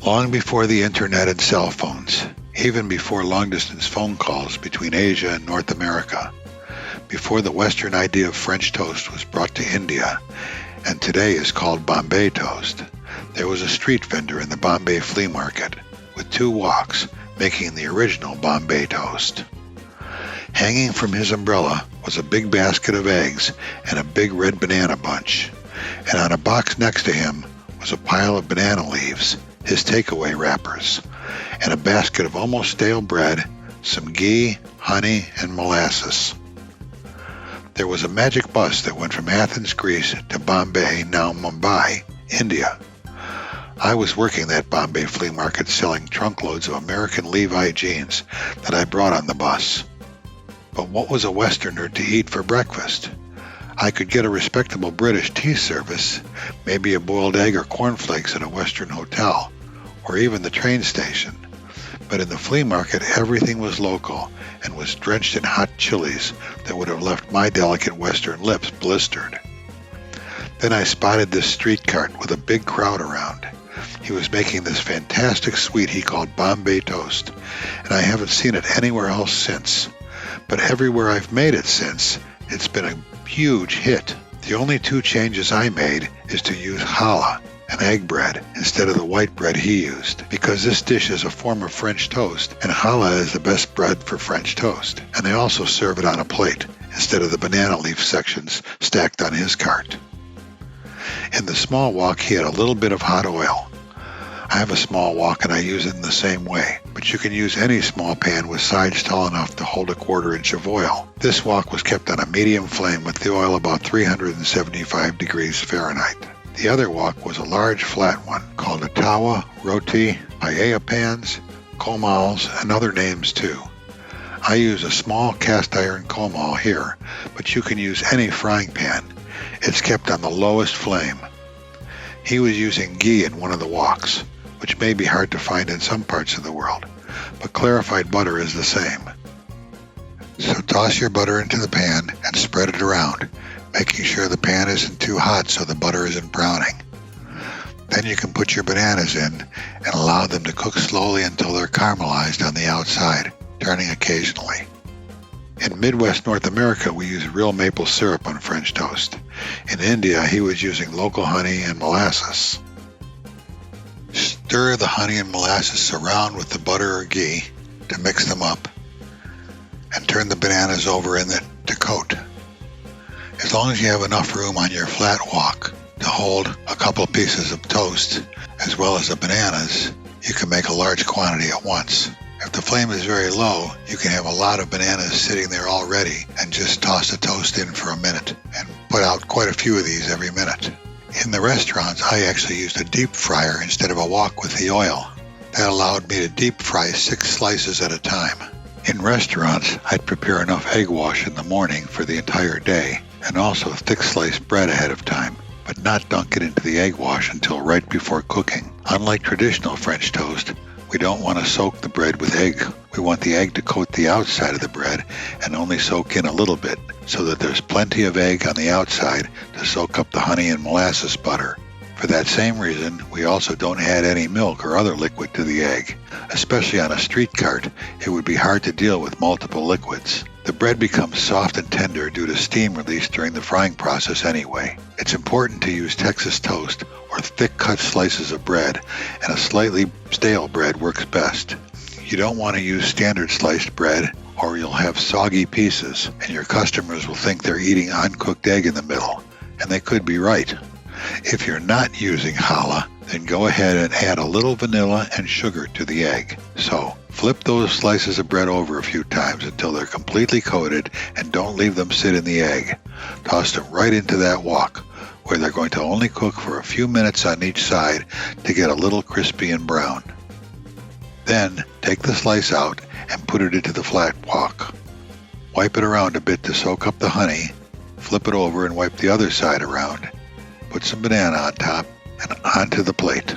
Long before the internet and cell phones, even before long-distance phone calls between Asia and North America, before the Western idea of French toast was brought to India, and today is called Bombay Toast, there was a street vendor in the Bombay flea market with 2 walks making the original Bombay Toast. Hanging from his umbrella was a big basket of eggs and a big red banana bunch, and on a box next to him was a pile of banana leaves, his takeaway wrappers, and a basket of almost stale bread, some ghee, honey, and molasses. There was a magic bus that went from Athens, Greece to Bombay, now Mumbai, India. I was working that Bombay flea market selling trunkloads of American Levi jeans that I brought on the bus. But what was a Westerner to eat for breakfast? I could get a respectable British tea service, maybe a boiled egg or cornflakes at a Western hotel, or even the train station. But in the flea market, everything was local and was drenched in hot chilies that would have left my delicate Western lips blistered. Then I spotted this street cart with a big crowd around. He was making this fantastic sweet he called Bombay Toast, and I haven't seen it anywhere else since. But everywhere I've made it since, it's been a huge hit. The only 2 changes I made is to use challah, an egg bread, instead of the white bread he used, because this dish is a form of French toast, and challah is the best bread for French toast. And they also serve it on a plate, instead of the banana leaf sections stacked on his cart. In the small wok, he had a little bit of hot oil. I have a small wok and I use it in the same way, but you can use any small pan with sides tall enough to hold a 1/4 inch of oil. This wok was kept on a medium flame with the oil about 375 degrees Fahrenheit. The other wok was a large flat one called a tawa, roti, paella pans, komals, and other names too. I use a small cast iron komal here, but you can use any frying pan. It's kept on the lowest flame. He was using ghee in one of the woks, which may be hard to find in some parts of the world, but clarified butter is the same. So toss your butter into the pan and spread it around, making sure the pan isn't too hot so the butter isn't browning. Then you can put your bananas in and allow them to cook slowly until they're caramelized on the outside, turning occasionally. In Midwest North America, we use real maple syrup on French toast. In India, he was using local honey and molasses. Stir the honey and molasses around with the butter or ghee to mix them up, and turn the bananas over in it to coat. As long as you have enough room on your flat wok to hold a couple pieces of toast as well as the bananas, you can make a large quantity at once. If the flame is very low, you can have a lot of bananas sitting there already and just toss the toast in for a minute and put out quite a few of these every minute. In the restaurants, I actually used a deep fryer instead of a wok with the oil. That allowed me to deep fry 6 slices at a time. In restaurants, I'd prepare enough egg wash in the morning for the entire day, and also thick sliced bread ahead of time, but not dunk it into the egg wash until right before cooking. Unlike traditional French toast, we don't want to soak the bread with egg. We want the egg to coat the outside of the bread and only soak in a little bit, so that there's plenty of egg on the outside to soak up the honey and molasses butter. For that same reason, we also don't add any milk or other liquid to the egg. Especially on a street cart, it would be hard to deal with multiple liquids. The bread becomes soft and tender due to steam release during the frying process anyway. It's important to use Texas toast or thick cut slices of bread, and a slightly stale bread works best. You don't want to use standard sliced bread, or you'll have soggy pieces, and your customers will think they're eating uncooked egg in the middle, and they could be right. If you're not using challah, then go ahead and add a little vanilla and sugar to the egg. So, flip those slices of bread over a few times until they're completely coated, and don't leave them sit in the egg. Toss them right into that wok, where they're going to only cook for a few minutes on each side to get a little crispy and brown. Then, take the slice out and put it into the flat wok. Wipe it around a bit to soak up the honey, flip it over and wipe the other side around. Put some banana on top and onto the plate.